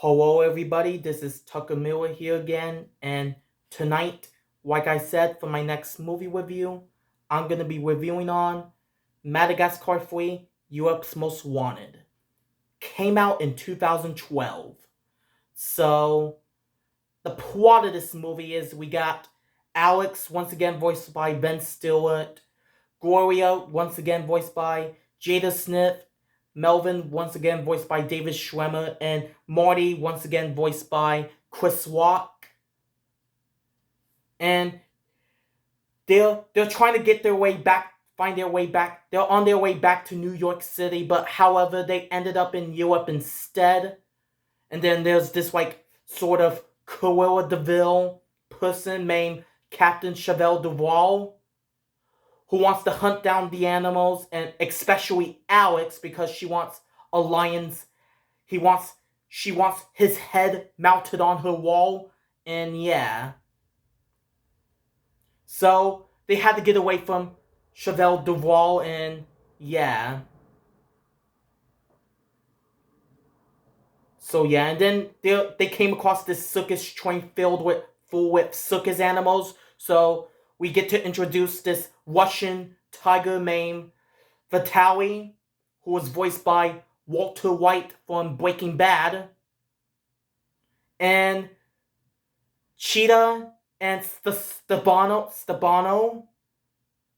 Hello, everybody. This is Tucker Miller here again, and tonight, like I said, for my next movie review, I'm gonna be reviewing on Madagascar 3: Europe's Most Wanted. Came out in 2012. So, the plot of this movie is we got Alex, once again voiced by Ben Stillett, Gloria, once again voiced by Jada Smith, Melvin, once again voiced by David Schwimmer, and Marty, once again voiced by Chris Rock. And they're trying to get their way back, find their way back. They're on their way back to New York City, but however, they ended up in Europe instead. And then there's this sort of Cruella de Vil person named Captain Chevelle Duval, who wants to hunt down the animals, and especially Alex because she wants a lion's. She wants his head mounted on her wall, and yeah. So they had to get away from Chevelle Duval, and yeah. So yeah, and then they came across this circus train full with circus animals. So we get to introduce this Russian tiger named Vitaly, who was voiced by Walter White from Breaking Bad, and Cheetah and Stabano.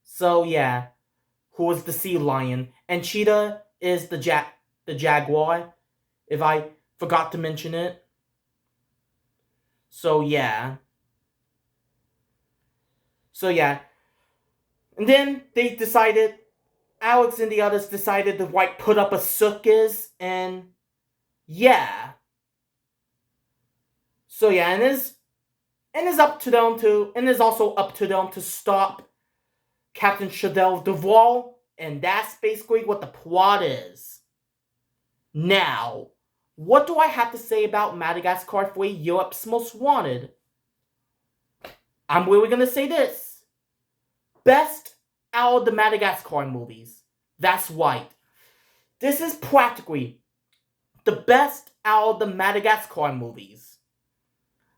So yeah, who was the sea lion, and Cheetah is the jaguar, if I forgot to mention it. So yeah. And then Alex and the others decided to put up a circus, and yeah. So yeah, and it's also up to them to stop Captain Chevelle Duval, and that's basically what the plot is. Now, what do I have to say about Madagascar 3: Europe's Most Wanted? I'm really gonna say this. Best out of the Madagascar movies. That's right. This is practically the best out of the Madagascar movies.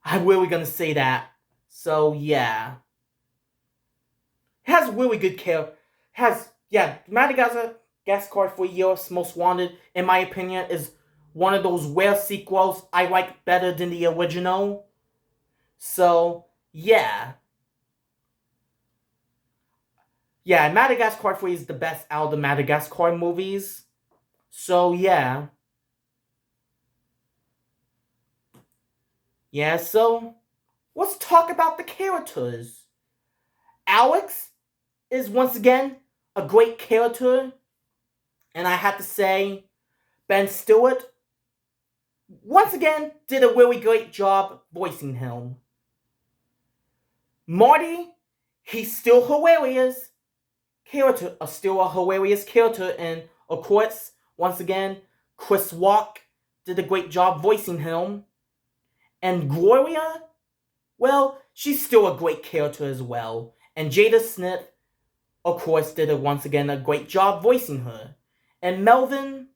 I'm really gonna say that. So yeah. It has really good care. Madagascar 3: Europe's Most Wanted, in my opinion, is one of those rare sequels I like better than the original. So yeah. Yeah, Madagascar 3 is the best out of the Madagascar movies. So, yeah. Yeah, so, let's talk about the characters. Alex is, once again, a great character. And I have to say, Ben Stillett, once again, did a really great job voicing him. Marty, he's still hilarious. Still a hilarious character, and of course, once again, Chris Rock did a great job voicing him. And Gloria, well, she's still a great character as well. And Jada Smith, of course, did once again a great job voicing her. And Melvin,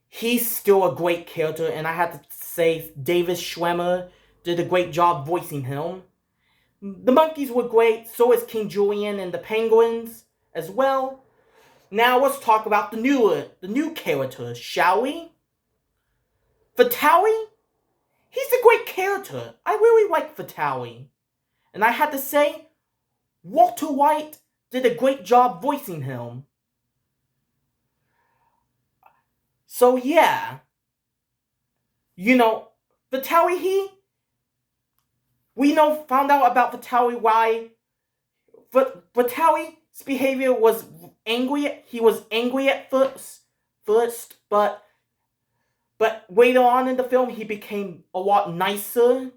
he's still a great character, and I have to say David Schwimmer did a great job voicing him. The monkeys were great, so is King Julian and the penguins as well. Now let's talk about the new characters, shall we? Vitaly? He's a great character. I really like Vitaly. And I had to say, Walter White did a great job voicing him. So yeah. Vitaly, we found out about Vitaly why Vitaly's behavior was angry. He was angry at first, but later on in the film he became a lot nicer.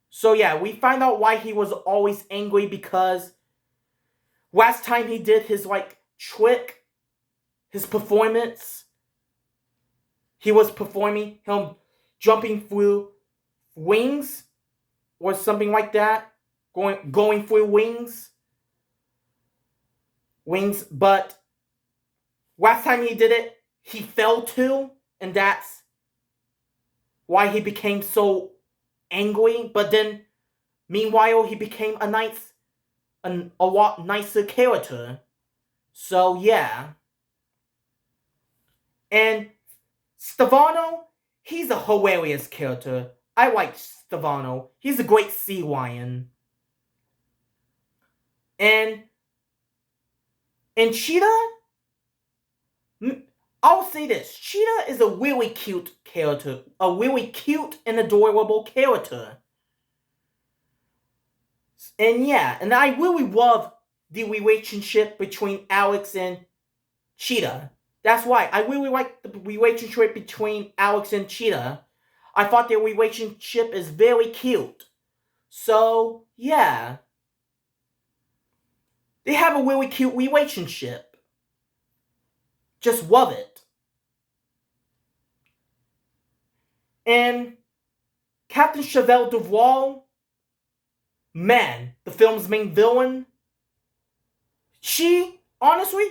So yeah, we find out why he was always angry, because last time he did his trick, his performance, he was performing him jumping through wings or something like that, going through wings, but last time he did it, he fell too. and that's why he became so angry. But then, meanwhile, he became a lot nicer character. So yeah, and Stefano, he's a hilarious character. I like Stefano. He's a great sea lion. And Cheetah, I'll say this: Cheetah is a really cute character, a really cute and adorable character. And yeah, and I really love the relationship between Alex and Cheetah. That's why I really like the relationship between Alex and Cheetah. I thought their relationship is very cute. So, yeah. They have a really cute relationship. Just love it. And Captain Chevelle Duval, man, the film's main villain, honestly,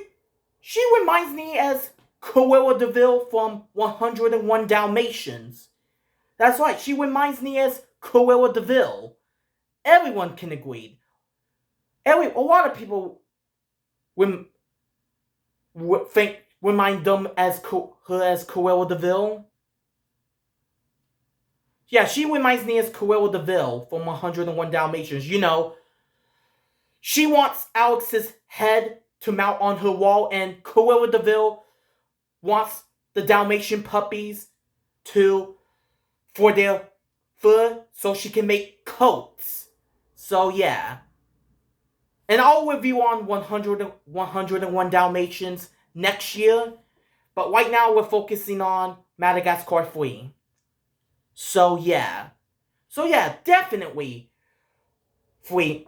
she reminds me as Cruella de Vil from 101 Dalmatians. That's right, she reminds me as Cruella de Vil. Everyone can agree. A lot of people remind them as her as Cruella de Vil. Yeah, she reminds me as Cruella de Vil from 101 Dalmatians. You know, she wants Alex's head to mount on her wall, and Cruella de Vil wants the Dalmatian puppies for their fur so she can make coats. So yeah. And I'll review on 101 Dalmatians next year. But right now we're focusing on Madagascar 3. So yeah. Definitely. 3.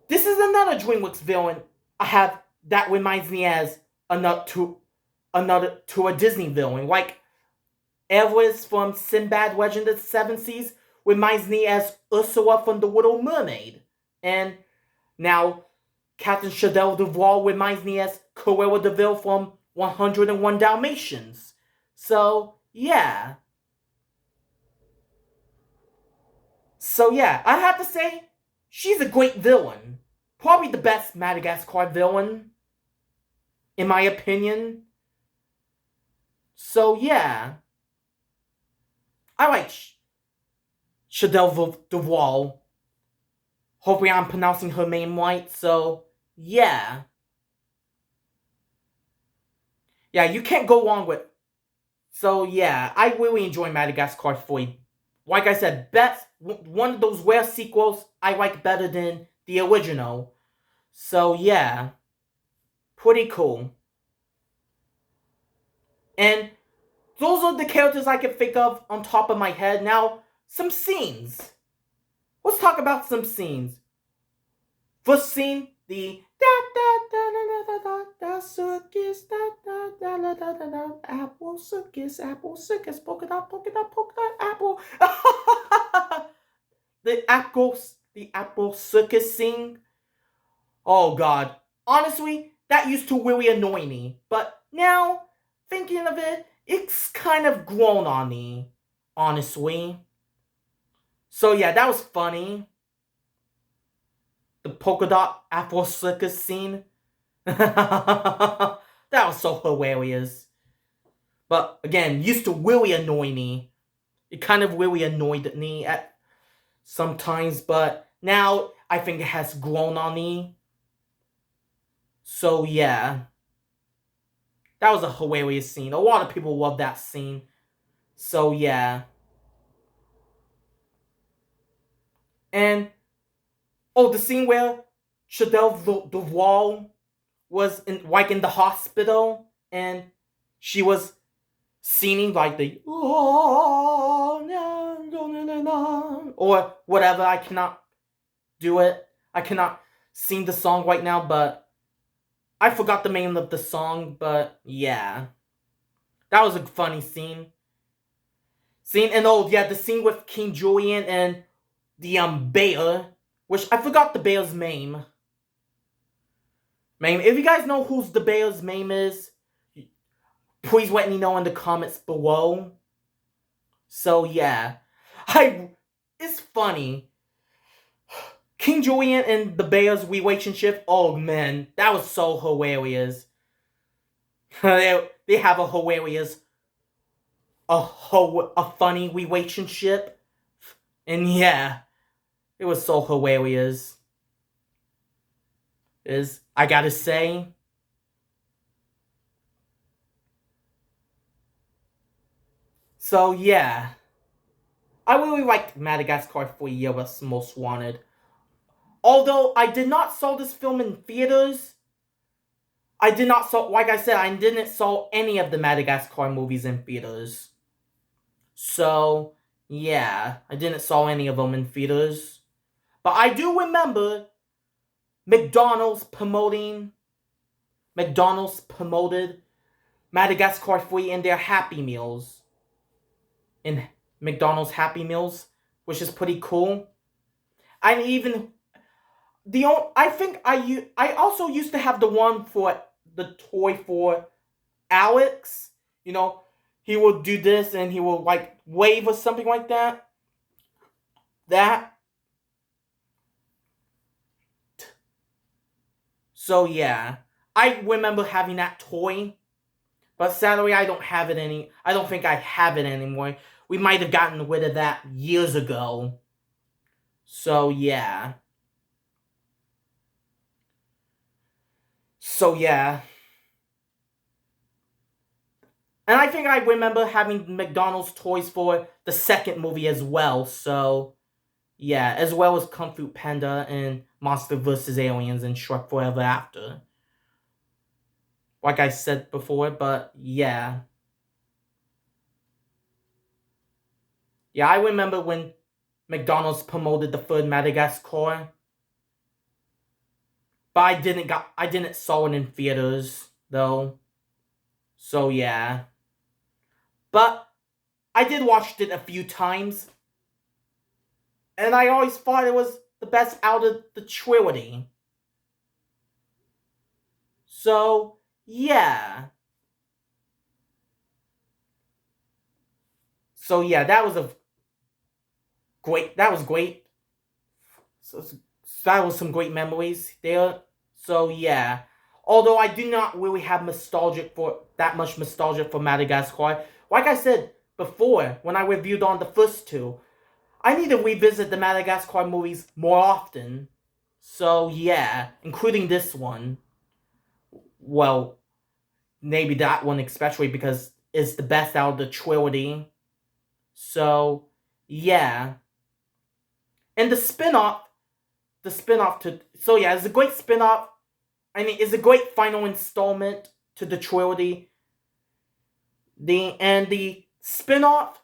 This is another DreamWorks villain I have that reminds me as to a Disney villain. Like Everest from Sinbad Legend of the Seven Seas reminds me as Ursula from The Little Mermaid. And now Captain Chevelle Duval reminds me as Cruella de Vil from 101 Dalmatians. So, yeah. I have to say, she's a great villain. Probably the best Madagascar villain, in my opinion. So, yeah. I like Chevelle Duval. Hopefully I'm pronouncing her name right, so, yeah. Yeah, you can't go wrong with. So yeah, I really enjoy Madagascar 3. Like I said, one of those rare sequels I like better than the original. So yeah, pretty cool. And those are the characters I can think of on top of my head. Now, some scenes. Let's talk about some scenes. First scene, the circus, apple circus, polka dot, apple. The apple circus scene. Oh god, honestly, that used to really annoy me. But now, thinking of it, it's kind of grown on me, honestly. So yeah, that was funny. The polka dot apple circus scene. That was so hilarious. But again, used to really annoy me. It kind of really annoyed me at sometimes, but now I think it has grown on me. So yeah. That was a hilarious scene. A lot of people love that scene. So yeah. And the scene where Chevelle Duval was in the hospital and she was singing like the or whatever. I cannot do it. I cannot sing the song right now, but I forgot the name of the song, but yeah. That was a funny scene. And the scene with King Julian and the bear, which I forgot the bear's name. If you guys know who's the bear's name is, please let me know in the comments below. So yeah, it's funny. King Julian and the Bears relationship, oh man, that was so hilarious. they have a hilarious, a funny relationship. And yeah, it was so hilarious. I gotta say. So yeah, I really liked Madagascar 3 Europe's Most Wanted. Although I did not saw this film in theaters, I did not saw, like I said, I didn't saw any of the Madagascar movies in theaters. So yeah, I didn't saw any of them in theaters. But I do remember McDonald's promoted Madagascar 3 in their Happy Meals. In McDonald's Happy Meals, which is pretty cool. I even I think I also used to have the one for the toy for Alex. You know, he will do this and he will like wave or something like that. That. So yeah, I remember having that toy, but sadly I don't have it any. I don't think I have it anymore. We might have gotten rid of that years ago. So yeah. So yeah. And I think I remember having McDonald's toys for the second movie as well. So yeah, as well as Kung Fu Panda and Monster vs. Aliens and Shrek Forever After. Like I said before, but yeah. Yeah, I remember when McDonald's promoted the third Madagascar. But I didn't saw it in theaters though. So yeah. But I did watch it a few times. And I always thought it was the best out of the trilogy. So yeah. So yeah, that was great. So that was some great memories there. So yeah. Although I do not really have that much nostalgia for Madagascar. Like I said before, when I reviewed on the first two, I need to revisit the Madagascar movies more often. So yeah, including this one. Well, maybe that one especially because it's the best out of the trilogy. So yeah. And the spin-off to so yeah, it's a great spin-off. I mean, it's a great final installment to the trilogy. The spin-off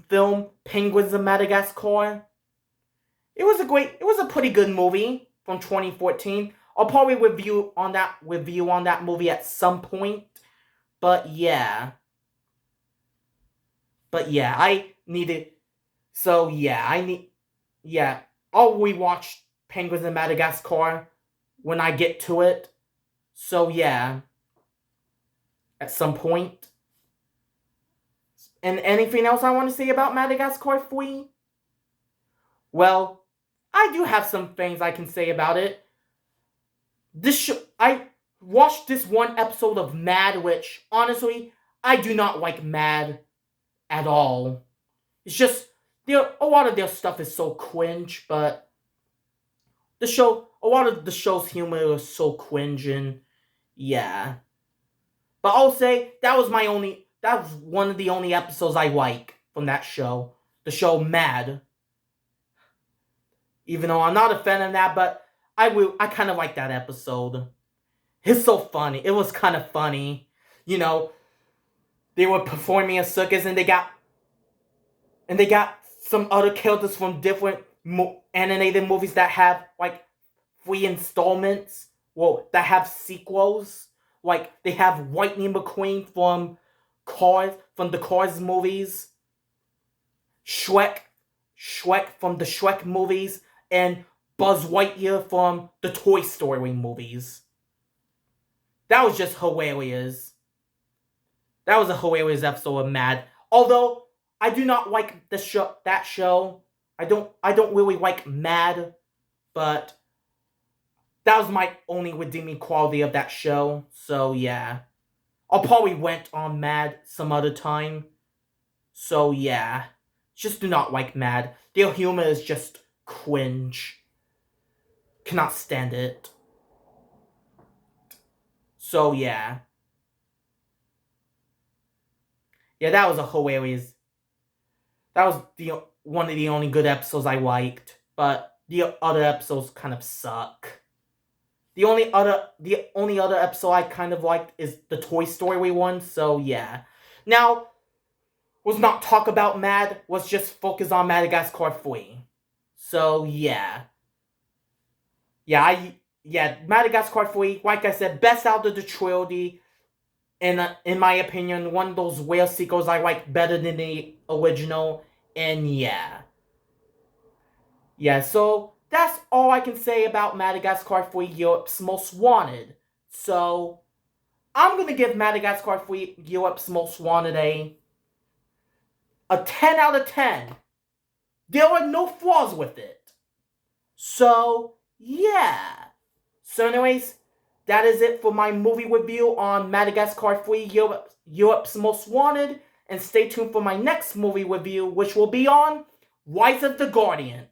film Penguins of Madagascar. It was a pretty good movie from 2014. I'll probably review on that movie at some point. But yeah. I needed so yeah, I'll rewatch Penguins of Madagascar when I get to it. So yeah, at some point. And anything else I want to say about Madagascar 3? Well, I do have some things I can say about it. I watched this one episode of Mad, which honestly, I do not like Mad at all. It's just a lot of their stuff is so cringe, but a lot of the show's humor is so cringe and yeah. But I'll say that was one of the only episodes I like from that show. The show Mad. Even though I'm not a fan of that, but I kind of like that episode. It's so funny. It was kind of funny. You know, they were performing a circus and they got some other characters from different animated movies that have like 3 installments. Well, that have sequels. Like they have Lightning McQueen from the Cars movies, Shrek from the Shrek movies, and Buzz Lightyear from the Toy Story movies. That was just hilarious. That was a hilarious episode of Mad. Although I do not like that show. I don't really like Mad, but that was my only redeeming quality of that show. So yeah. I'll probably rent on Mad some other time. So yeah. Just do not like Mad. Their humor is just cringe. Cannot stand it. So yeah. Yeah, that was a hilarious. That was the one of the only good episodes I liked. But the other episodes kind of suck. The only other episode I kind of liked is the Toy Story one, so yeah. Now, let's not talk about Mad, let's just focus on Madagascar 3. So yeah. Yeah, Madagascar 3, like I said, best out of the trilogy. And in my opinion, one of those whale sequels I like better than the original. And yeah. Yeah, so that's all I can say about Madagascar 3, Europe's Most Wanted. So, I'm going to give Madagascar 3, Europe's Most Wanted a 10 out of 10. There are no flaws with it. So, yeah. So anyways, that is it for my movie review on Madagascar 3, Europe's Most Wanted. And stay tuned for my next movie review, which will be on Rise of the Guardians.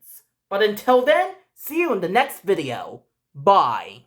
But until then, see you in the next video. Bye.